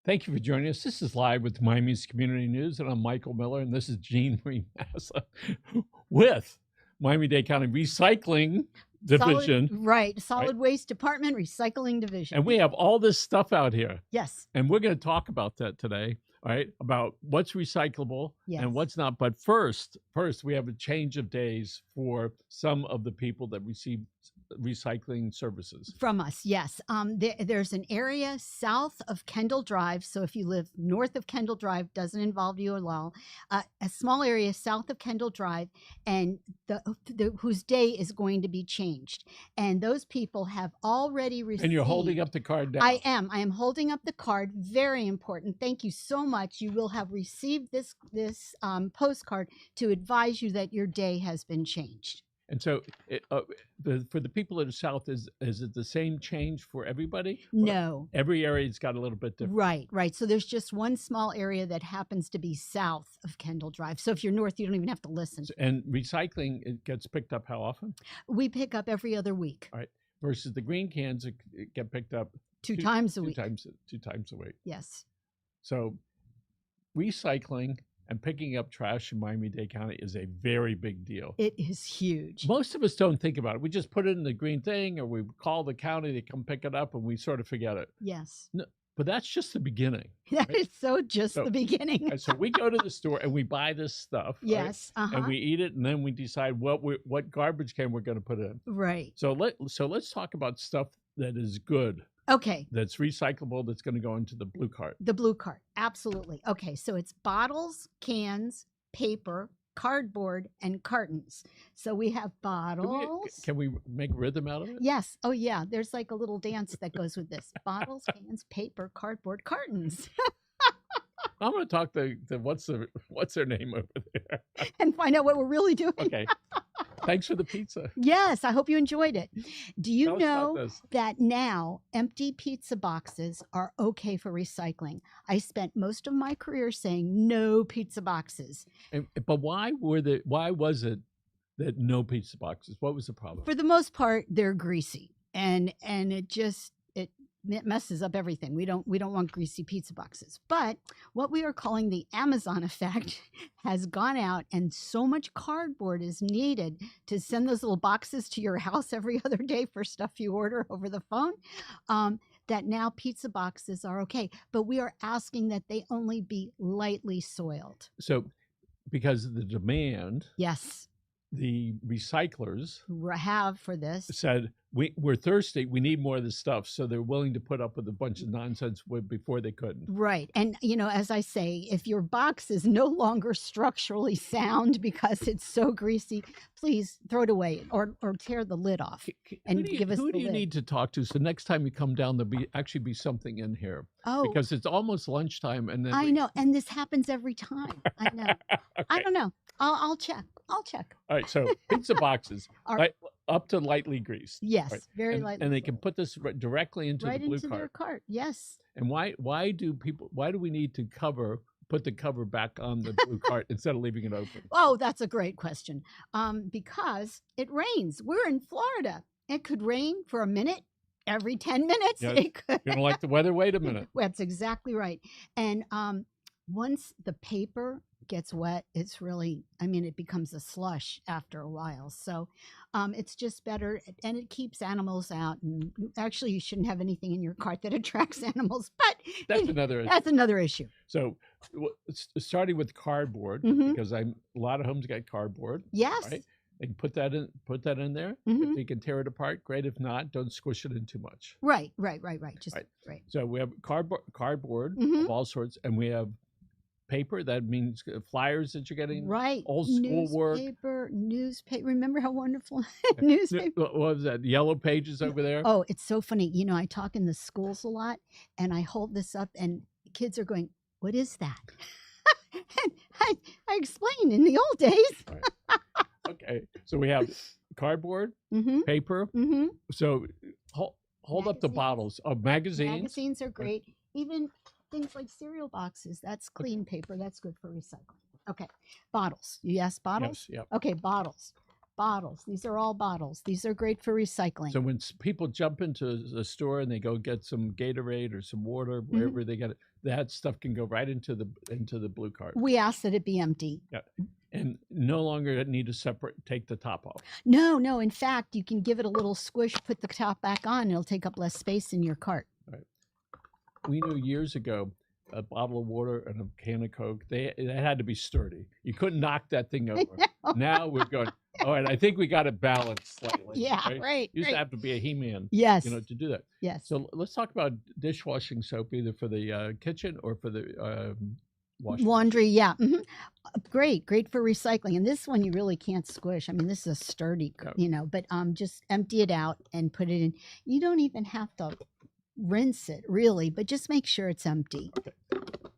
Thank you for joining us. This is Live with Miami's Community News, and I'm Michael Miller, and this is Jeanmarie Massa with Miami-Dade County Recycling Division. Solid Waste Department, Recycling Division. And we have all this stuff out here. Yes. And we're going to talk about that today, all right, about what's recyclable and what's not. But first, we have a change of days for some of the people that receive recycling services from us. Yes. There's an area south of Kendall Drive. So if you live north of Kendall Drive, doesn't involve you at all. A small area south of Kendall Drive, and whose day is going to be changed. And those people have already received. And you're holding up the card now. I am holding up the card. Very important. Thank you so much. You will have received this postcard to advise you that your day has been changed. And so for the people in the South, is it the same change for everybody? No. Every area's got a little bit different. Right. So there's just one small area that happens to be south of Kendall Drive. So if you're north, you don't even have to listen. And recycling, it gets picked up how often? We pick up every other week. All right. Versus the green cans that get picked up two times a week. Two times a week. Yes. So recycling and picking up trash in Miami-Dade County is a very big deal. It is huge. Most of us don't think about it. We just put it in the green thing, or we call the county, they come pick it up, and we sort of forget it. Yes. No, but that's just the beginning. That right? Is just the beginning. So we go to the store and we buy this stuff. Yes. Right? And we eat it, and then we decide what garbage can we're going to put in. Right. So let's talk about stuff that is good. Okay. That's recyclable, that's going to go into the blue cart. The blue cart. Absolutely. Okay. So it's bottles, cans, paper, cardboard, and cartons. So we have bottles. Can we make rhythm out of it? Yes. Oh, yeah. There's like a little dance that goes with this. Bottles, cans, paper, cardboard, cartons. I'm going to talk to what's their name over there. And find out what we're really doing. Okay. Thanks for the pizza. Yes, I hope you enjoyed it. Do you know that now empty pizza boxes are okay for recycling? I spent most of my career saying no pizza boxes. But why was it that no pizza boxes? What was the problem? For the most part, they're greasy, and it messes up everything. We don't want greasy pizza boxes. But what we are calling the Amazon effect has gone out, and so much cardboard is needed to send those little boxes to your house every other day for stuff you order over the phone, that now pizza boxes are okay. But we are asking that they only be lightly soiled. So because of the demand, yes, the recyclers have for this said, we're thirsty, we need more of this stuff, so they're willing to put up with a bunch of nonsense before they couldn't. Right. And as I say, if your box is no longer structurally sound because it's so greasy, please throw it away or tear the lid off and give us the lid. Who do you need to talk to? So next time you come down, there'll actually be something in here. Oh, because it's almost lunchtime, and then I know, and this happens every time. I know. Okay. I don't know. I'll check. All right. So pizza boxes are up to lightly greased. Yes, right? very lightly. And they can put this directly into the blue cart. Their cart. Yes. And why do we need to put the cover back on the blue cart instead of leaving it open? Oh, that's a great question. Because it rains. We're in Florida. It could rain for a minute. Every 10 minutes, yes. It could. You don't like the weather? Wait a minute. That's exactly right. And once the paper gets wet, it's really, it becomes a slush after a while. So it's just better, and it keeps animals out. And actually, you shouldn't have anything in your cart that attracts animals, but that's another issue. So starting with cardboard, because a lot of homes got cardboard. Yes. Right? They can put that in there. If you can tear it apart, great. If not, don't squish it in too much. Right. Just right. So we have cardboard of all sorts, and we have paper. That means flyers that you're getting. Right. Old school work. Newspaper. Remember how wonderful newspaper? What was that? Yellow pages over there. Oh, it's so funny. I talk in the schools a lot, and I hold this up, and kids are going, "What is that?" And I explain in the old days. Right. Okay, so we have cardboard, paper. So hold up the bottles of magazines. Magazines are great. Even things like cereal boxes. That's clean paper. That's good for recycling. Okay, bottles. You asked bottles? Yes. Yep. Okay, bottles. bottles. These are all bottles. These are great for recycling. So when people jump into the store and they go get some Gatorade or some water, wherever they get it, that stuff can go right into the blue cart. We ask that it be empty. Yeah. And no longer need to take the top off. No. In fact, you can give it a little squish, put the top back on, and it'll take up less space in your cart. Right. We knew years ago a bottle of water and a can of Coke, they had to be sturdy. You couldn't knock that thing over. Now we're going, all right, I think we got it balanced slightly. Yeah, right. You used to have to be a He-Man, yes, to do that. Yes. So let's talk about dishwashing soap, either for the kitchen or for the laundry. Yeah. Great for recycling. And this one you really can't squish. I mean, this is a sturdy, but just empty it out and put it in. You don't even have to rinse it really, but just make sure it's empty. Okay.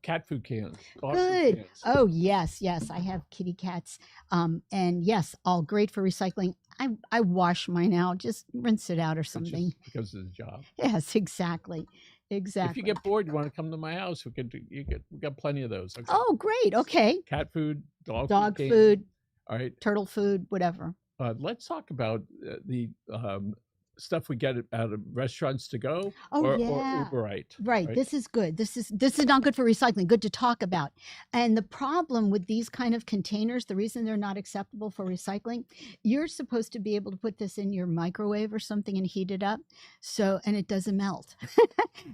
Cat food cans. Good. Cans. Oh yes. I have kitty cats. And yes, all great for recycling. I wash mine out. Just rinse it out or something. Just because of the job. Yes, exactly. If you get bored, you want to come to my house, we got plenty of those. Okay. Oh, great. Okay. Cat food, dog food. All right. Turtle food, whatever. Let's talk about the stuff we get out of restaurants to go or Uber. Right. This is good. This is not good for recycling. Good to talk about. And the problem with these kind of containers, the reason they're not acceptable for recycling, you're supposed to be able to put this in your microwave or something and heat it up, and it doesn't melt.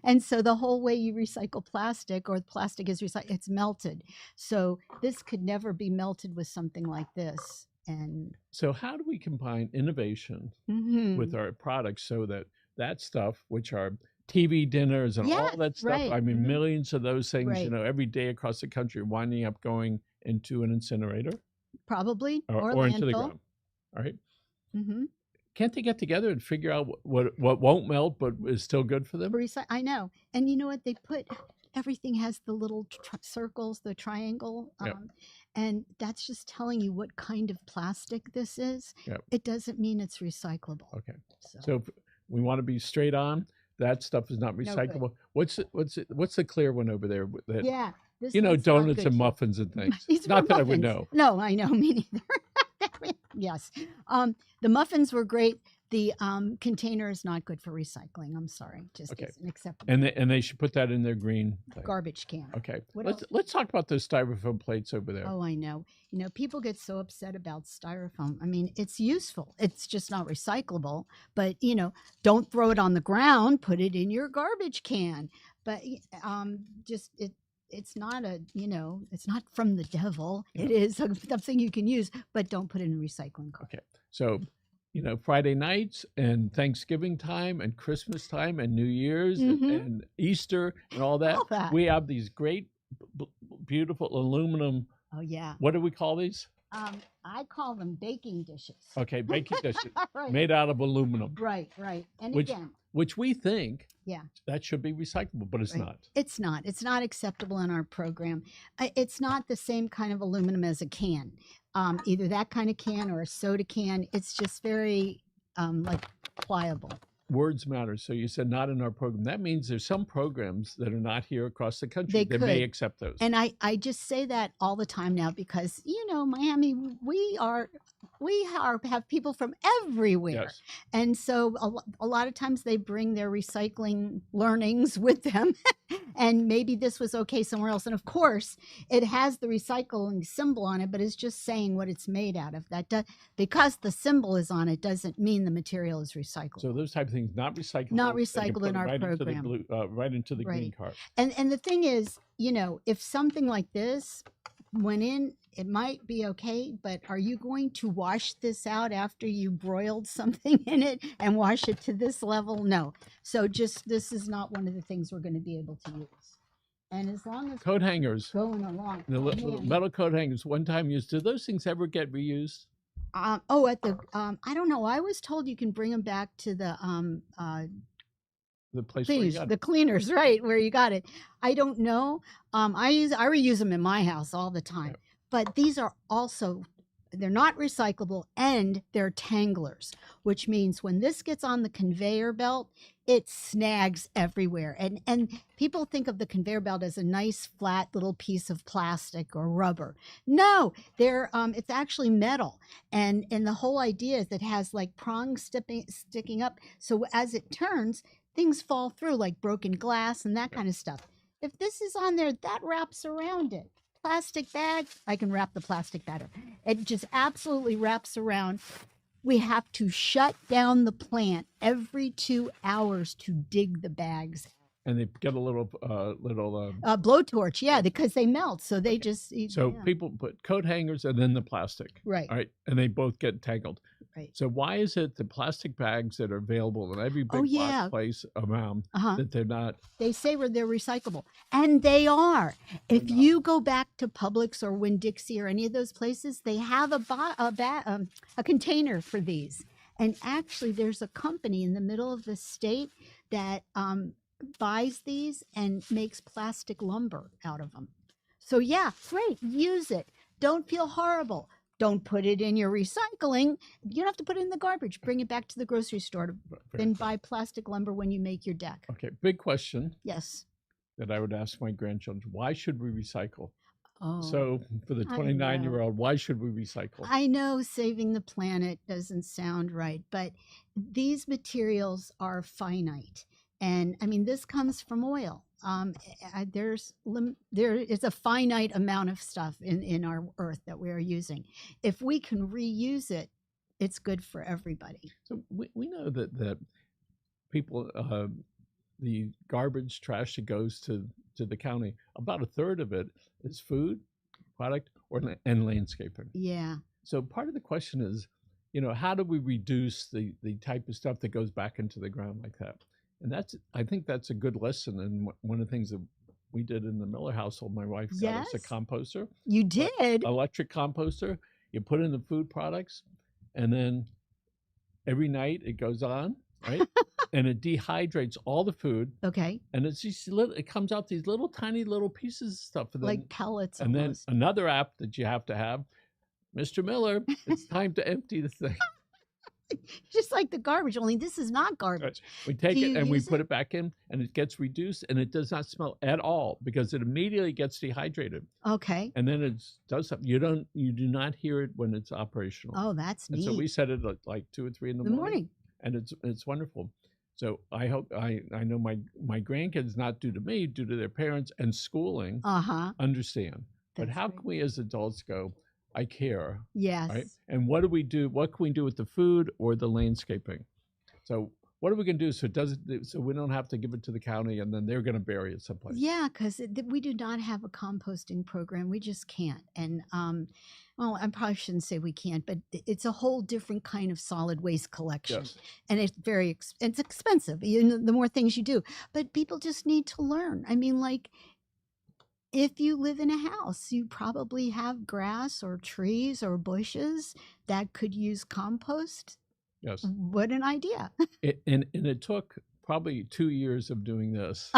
And so the whole way you recycle plastic, or plastic is recycled, it's melted. So this could never be melted with something like this. And so how do we combine innovation with our products so that stuff, which are TV dinners and all that stuff, right. I mean, millions of those things, every day across the country, winding up going into an incinerator? Probably. Or into the ground. All right. Can't they get together and figure out what won't melt but is still good for them? I know. And you know what? They put, everything has the little circles, the triangle. And that's just telling you what kind of plastic this is. It doesn't mean it's recyclable. Okay. So if we want to be straight on, that stuff is not recyclable. What's the clear one over there? Donuts and muffins and things. Not that I would know. No, I know, me neither. Yes. The muffins were great. The container is not good for recycling. I'm sorry, just isn't acceptable. And they should put that in their green garbage can. Okay. Let's talk about those styrofoam plates over there. Oh, I know. People get so upset about styrofoam. I mean, it's useful. It's just not recyclable. But don't throw it on the ground. Put it in your garbage can. But it's not it's not from the devil. It is something you can use, but don't put it in a recycling cart. Okay. So Friday nights and Thanksgiving time and Christmas time and New Year's and Easter and all that. We have these great, beautiful aluminum. Oh, yeah. What do we call these? I call them baking dishes. Okay, baking dishes made out of aluminum. Right. And which we think that should be recyclable, but it's not. It's not. It's not acceptable in our program. It's not the same kind of aluminum as a can. Either that kind of can or a soda can. It's just very pliable. Words matter. So you said not in our program. That means there's some programs that are not here across the country that may accept those. And I just say that all the time now because, Miami, we have people from everywhere. Yes. And so a lot of times they bring their recycling learnings with them. And maybe this was okay somewhere else. And of course, it has the recycling symbol on it, but it's just saying what it's made out of. Because the symbol is on it doesn't mean the material is recycled. So those type of things, not recyclable. Not recycled in our program. Right into the green cart. And the thing is, if something like this went in, it might be okay, but are you going to wash this out after you broiled something in it and wash it to this level? No. So this is not one of the things we're going to be able to use. And as long as coat hangers going along, the metal coat hangers, one time used, do those things ever get reused? I don't know. I was told you can bring them back to the place where you got it. The cleaners, right, where you got it. I don't know. I reuse them in my house all the time. But these are also they're not recyclable, and they're tanglers, which means when this gets on the conveyor belt, it snags everywhere. And people think of the conveyor belt as a nice flat little piece of plastic or rubber. No, it's actually metal. And the whole idea is that it has like prongs sticking up. So as it turns, things fall through like broken glass and that kind of stuff. If this is on there, that wraps around it. Plastic bag, I can wrap the plastic better. It just absolutely wraps around. We have to shut down the plant every 2 hours to dig the bags. And they get a little blowtorch, yeah, because they melt. So they just people put coat hangers and then the plastic, right? All right, and they both get tangled. Right. So why is it the plastic bags that are available in every big box place around that they're not? They say they're recyclable, and they are. If you go back to Publix or Winn-Dixie or any of those places, they have a container for these. And actually, there's a company in the middle of the state that buys these and makes plastic lumber out of them. So yeah, great, use it. Don't feel horrible. Don't put it in your recycling. You don't have to put it in the garbage. Bring it back to the grocery store. Then buy plastic lumber when you make your deck. Okay, big question. Yes. That I would ask my grandchildren. Why should we recycle? Oh, so for the 29-year-old, why should we recycle? I know saving the planet doesn't sound right, but these materials are finite. And I mean, this comes from oil. There is a finite amount of stuff in our earth that we are using. If we can reuse it, it's good for everybody. So we know that people, the garbage trash that goes to the county, about a third of it is food, product, and landscaping. Yeah. So part of the question is, how do we reduce the type of stuff that goes back into the ground like that? And I think that's a good lesson. And one of the things that we did in the Miller household, my wife got us a composter. You did? Electric composter. You put in the food products, and then every night it goes on, right? And it dehydrates all the food. Okay. And it comes out these little tiny little pieces of stuff. And then, like pellets And almost. Then another app that you have to have, Mr. Miller, it's time to empty the thing. Just like the garbage, only this is not garbage. We take it and we put it back in, and it gets reduced, and it does not smell at all because it immediately gets dehydrated. Okay. And then it does something. You do not hear it when it's operational. Oh, that's neat. And so we set it at like 2 or 3 in the morning, and it's wonderful. So I hope I know my grandkids, not due to me, due to their parents and schooling, understand. But how can we as adults go, I care. Yes. Right? And what do we do? What can we do with the food or the landscaping? So what are we going to do so we don't have to give it to the county and then they're going to bury it someplace? Yeah, because we do not have a composting program. We just can't. And well, I probably shouldn't say we can't, but it's a whole different kind of solid waste collection. Yes. And it's expensive. The more things you do, but people just need to learn. I mean, like, if you live in a house, you probably have grass or trees or bushes that could use compost. Yes. What an idea. And it took probably 2 years of doing this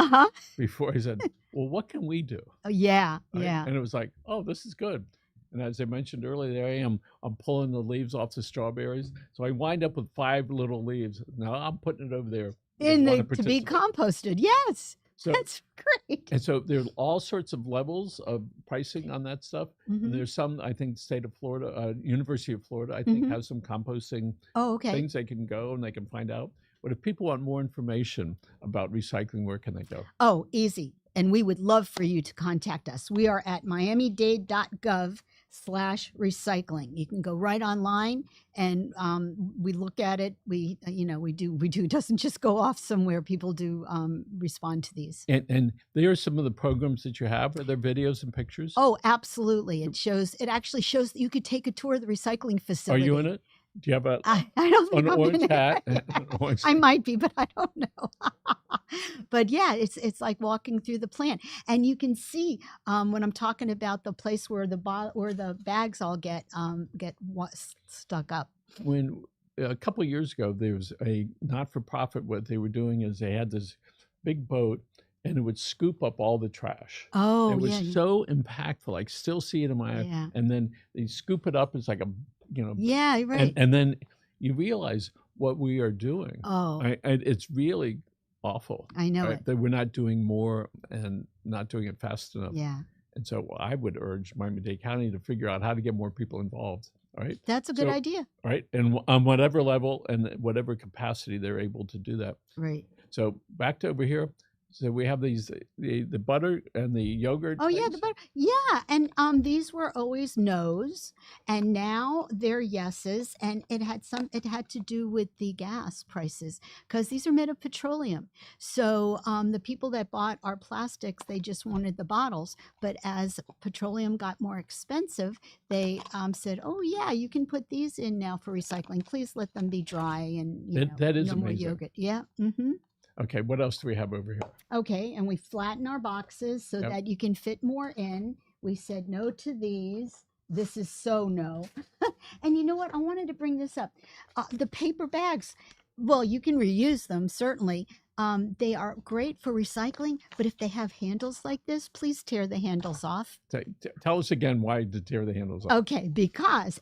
before I said, well, what can we do? Yeah, right? yeah. And it was like, oh, this is good. And as I mentioned earlier, there I am. I'm pulling the leaves off the strawberries. So I wind up with 5 little leaves. Now I'm putting it over there. To be composted. Yes. So, that's great. And so there's all sorts of levels of pricing on that stuff. And there's some, I think, state of Florida, University of Florida, I think, has some composting things they can go and they can find out. But if people want more information about recycling, where can they go? Oh, easy. And we would love for you to contact us. We are at miamidade.gov/recycling. You can go right online and we look at it. We do. It doesn't just go off somewhere. People do respond to these. And there are some of the programs that you have. Are there videos and pictures? Oh, absolutely. It actually shows that you could take a tour of the recycling facility. Are you in it? Do you have I don't think an orange hat? I might be, but I don't know. But yeah, it's like walking through the plant, and you can see when I'm talking about the place where the bags all get stuck up. When a couple of years ago, there was a not-for-profit. What they were doing is they had this big boat, and it would scoop up all the trash. Oh, It was yeah. so impactful. I still see it in my eye. Yeah. And then they scoop it up. It's like a, Yeah, right. and then you realize what we are doing. Oh, It's really awful. I know Right? it. That we're not doing more and not doing it fast enough. Yeah. And so I would urge Miami-Dade County to figure out how to get more people involved. All right. That's a good So, idea. right. And on whatever level and whatever capacity they're able to do that. Right. So back to over here. So we have these the butter and the yogurt. Oh, yeah, the things. butter. Yeah, and these were always no's, and now they're yeses, and it had to do with the gas prices because these are made of petroleum. So the people that bought our plastics, they just wanted the bottles, but as petroleum got more expensive, they said, "Oh yeah, you can put these in now for recycling. Please let them be dry and That is no more amazing. yogurt." Yeah. Mm-hmm. Okay, what else do we have over here? Okay, and we flatten our boxes so Yep. that you can fit more in. We said no to these. This is so no. And you know what? I wanted to bring this up. The paper bags, well, you can reuse them, certainly. They are great for recycling, but if they have handles like this, please tear the handles off. Tell us again why to tear the handles off. Okay, because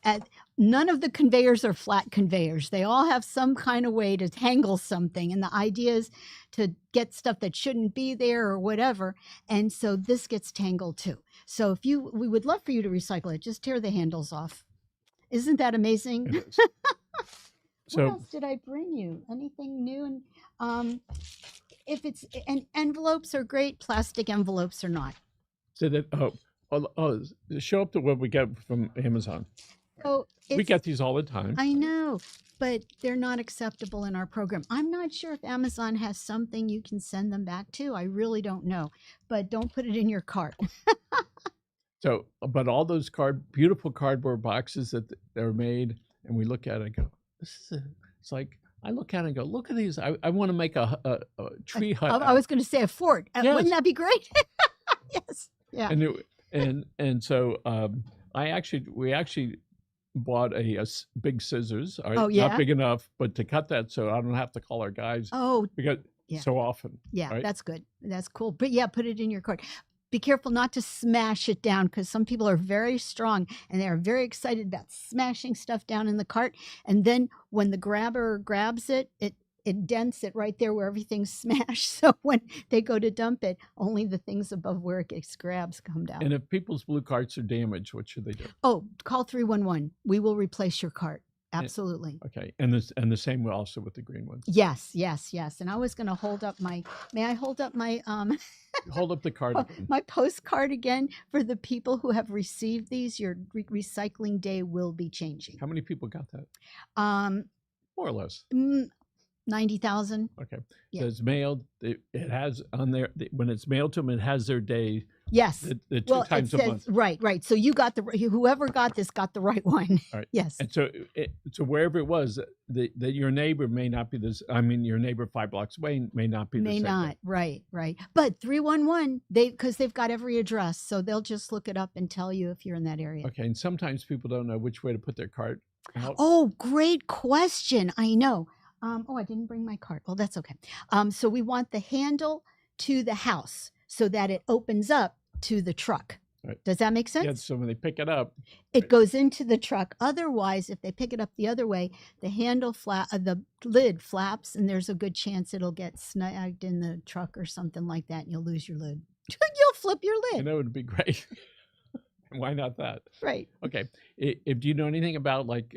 none of the conveyors are flat conveyors. They all have some kind of way to tangle something. And the idea is to get stuff that shouldn't be there or whatever. And so this gets tangled too. So we would love for you to recycle it. Just tear the handles off. Isn't that amazing? It is. So what else did I bring you? Anything new? And if it's envelopes are great, plastic envelopes are not. so that show up to what we get from Amazon. So We get these all the time. I know, but they're not acceptable in our program. I'm not sure if Amazon has something you can send them back to. I really don't know, but don't put it in your cart. So, but all those beautiful cardboard boxes that are made, and we look at it and go, it's like, I look at it and go, look at these. I want to make a tree hut. I was going to say a fort. Yes. Wouldn't that be great? Yes. Yeah. And so we actually bought a big scissors. All right? Oh, yeah? Not big enough, but to cut that so I don't have to call our guys Oh, because yeah. so often. Yeah, right? that's good. That's cool. But yeah, put it in your cart. Be careful not to smash it down because some people are very strong and they are very excited about smashing stuff down in the cart. And then when the grabber grabs it, it dents it right there where everything's smashed. So when they go to dump it, only the things above where it gets grabs come down. And if people's blue carts are damaged, what should they do? Oh, call 311. We will replace your cart. Absolutely. Okay. And the same also with the green ones. Yes. And I was going to hold up may I hold up my Hold up the card again. my postcard again for the people who have received these. Your recycling day will be changing. How many people got that? More or less. 90,000. Okay. Yeah. So it's mailed. It has on there when it's mailed to them. It has their day. Yes. The two times a month. Right. So you got whoever got this got the right one. All right. Yes. And so wherever it was, that your neighbor may not be this. I mean, your neighbor 5 blocks away may not be. May the same not. Right. But 311, because they've got every address, so they'll just look it up and tell you if you're in that area. Okay. And sometimes people don't know which way to put their cart out. Oh, great question. I know. I didn't bring my cart. Well, that's okay. So we want the handle to the house so that it opens up to the truck. Right. Does that make sense? Yeah. So when they pick it up, it goes into the truck. Otherwise, if they pick it up the other way, the handle the lid flaps, and there's a good chance it'll get snagged in the truck or something like that, and you'll lose your lid. You'll flip your lid. it would be great. Why not that? Right. Okay. If do you know anything about like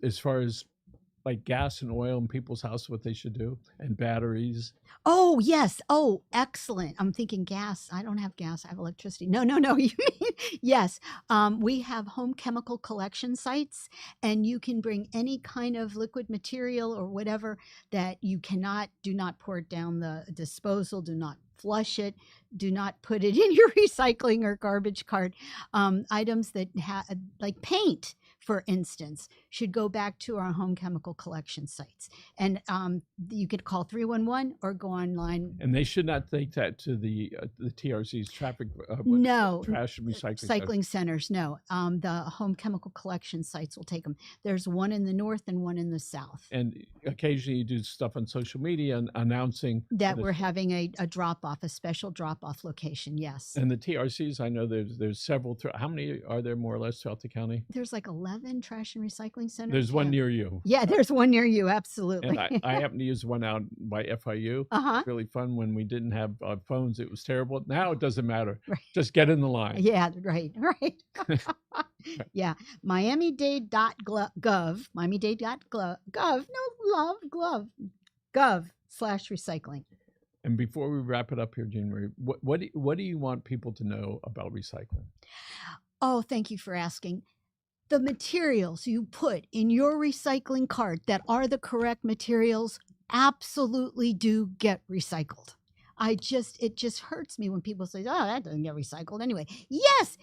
as far as like gas and oil in people's house, what they should do, and batteries? Oh, yes. Oh, excellent. I'm thinking gas. I don't have gas. I have electricity. No. You mean, yes. We have home chemical collection sites, and you can bring any kind of liquid material or whatever that do not pour it down the disposal. Do not flush it. Do not put it in your recycling or garbage cart. Items that like paint. for instance, should go back to our home chemical collection sites. And you could call 311 or go online. And they should not take that to the TRC's traffic, No, trash and recycling centers. No, the home chemical collection sites will take them. There's one in the north and one in the south. And occasionally you do stuff on social media and announcing that we're having a drop-off, a special drop-off location. Yes. And the TRCs, I know there's several. How many are there more or less throughout the county? There's like 11 trash and recycling centers. There's one near you. Yeah, there's one near you. Absolutely. And I happen to use one out by FIU. It's really fun. When we didn't have phones, it was terrible. Now it doesn't matter. Right. Just get in the line. Yeah, right. Yeah. Miami-Dade.gov, Miami-Dade.gov, gov/recycling. And before we wrap it up here, Jeanmarie, what do you want people to know about recycling? Oh, thank you for asking. The materials you put in your recycling cart that are the correct materials absolutely do get recycled. It just hurts me when people say, oh, that doesn't get recycled anyway. Yes.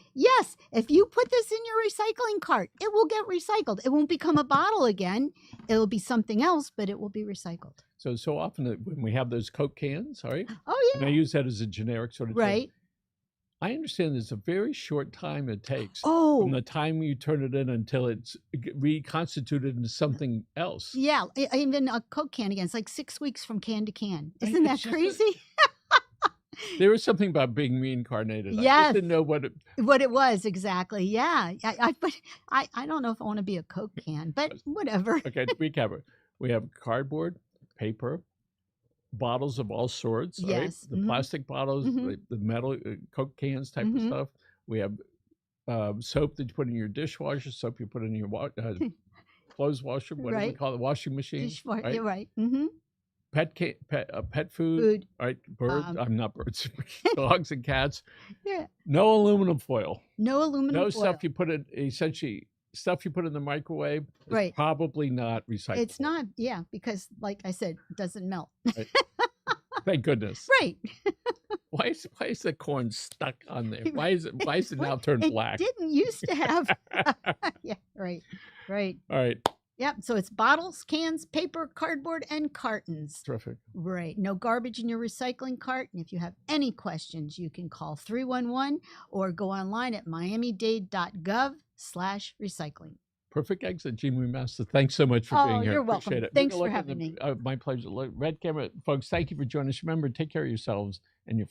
If you put this in your recycling cart, it will get recycled. It won't become a bottle again. It'll be something else, but it will be recycled. So often when we have those Coke cans, all right? Oh, yeah. And I use that as a generic sort of right. thing. I understand there's a very short time it takes from the time you turn it in until it's reconstituted into something else. Yeah, even a Coke can again. It's like 6 weeks from can to can. Isn't that crazy? There was something about being reincarnated. Yes. I just didn't know what it was exactly. Yeah, but I don't know if I want to be a Coke can, but whatever. Okay, to recap it. We have cardboard, paper, bottles of all sorts, yes. right? The plastic bottles, the metal Coke cans type of stuff. We have soap that you put in your dishwasher, soap you put in your clothes washer, whatever you call it, washing machine. Right? You're right. Pet food, right? Birds, I'm not birds, dogs and cats. Yeah. No aluminum foil. No aluminum foil. Stuff you put in, essentially, stuff you put in the microwave is probably not recyclable. It's not, yeah, because like I said, it doesn't melt. Right. Thank goodness. Right. Why is the corn stuck on there? Why is it now turned black? It didn't used to have. Yeah, right. All right. Yep. So it's bottles, cans, paper, cardboard, and cartons. Terrific. Right. No garbage in your recycling cart. And if you have any questions, you can call 311 or go online at miamidade.gov/recycling. Perfect exit, Jeanmarie Massa. Thanks so much for being here. You're welcome. Appreciate it. Thanks for having me. My pleasure. Red camera, folks, thank you for joining us. Remember, take care of yourselves and your family.